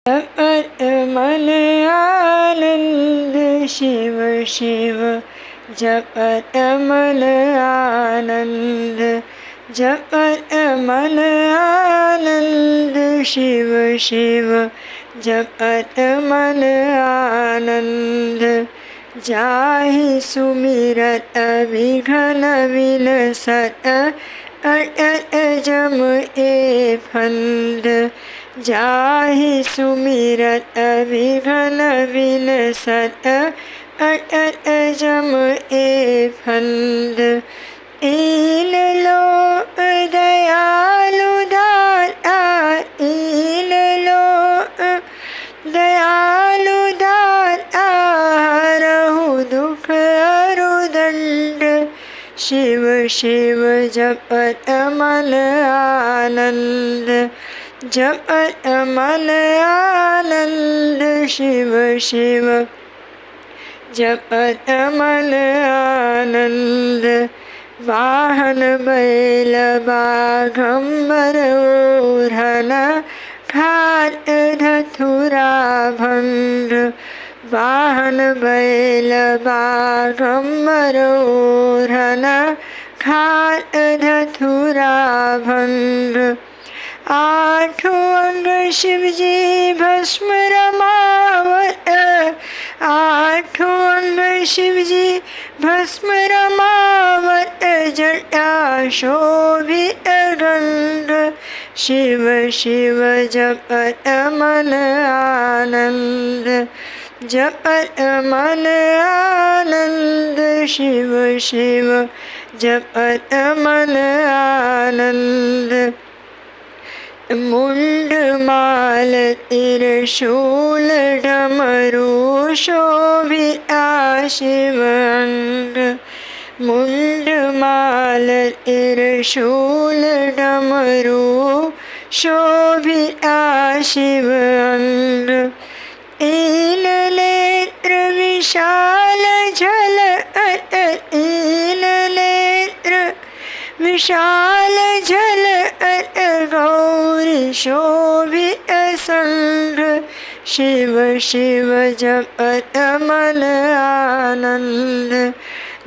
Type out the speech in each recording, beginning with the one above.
जपत मन आनंद शिव शिव, जपत मन आनंद, जपत मन आनंद शिव शिव, जपत मन आनंद। जाहि सुमिरत विघ्न विनसत, अटल जम ए फंद। जाहि सुमिरत विघ्न विनसत, अटल जम ए फंद। ईन लोक दयालु दाता, ईन लोक दयालु दाता, हरहु दुख अरुदंड। शिव शिव जपत मन आनंद, जपत मन आनंद शिव शिव, जपत मन आनंद। वाहन बैल बाघंबर ओढ़न, खात धतुरा भंड। वाहन बैल बाघंबर ओढ़न, खात धतुरा भंड। आठों अंग शिवजी भस्म रमावत, आठों अंग शिवजी भस्म रमावत, जटा शोभित गंध। शिव शिव जपत मन आनंद, जपत मन आनंद शिव शिव, जपत मन आनंद। मुंडमाल त्रिशूल डमरू शोभिता शिव अंग। मुंडमाल त्रिशूल डमरू शोभिता शिव अंग। ईन नेत्र विशाल झलकत, ईन नेत्र विशाल झलकत, गौरी शोभित संग। शिव शिव जपत मन आनंद,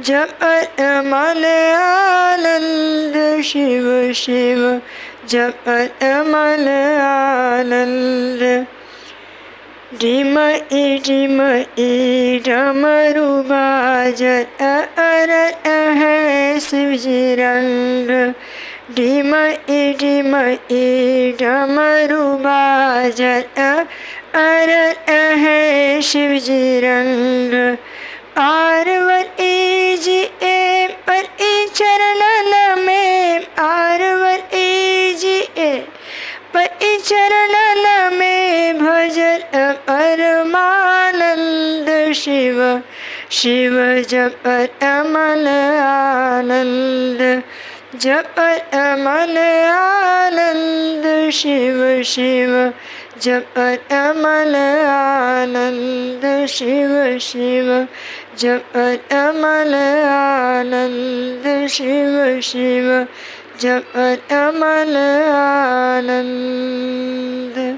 जपत मन आनंद शिव शिव, जपत मन आनंद। डिम ई डमरू बाजत, अरत है शिवजी रंग। डिम ई डमरू बाजत, अरत है शिवजी रंग। पार्वती जी ए पति चरणन में, पार्वती जी ए पति चरणन में, भजत परमानंद शिव शिव, जपत मन आनंद, जपत मन आनंद शिव शिव, जपत मन आनंद शिव शिव, जपत मन आनंद शिव शिव, जपत मन आनंद।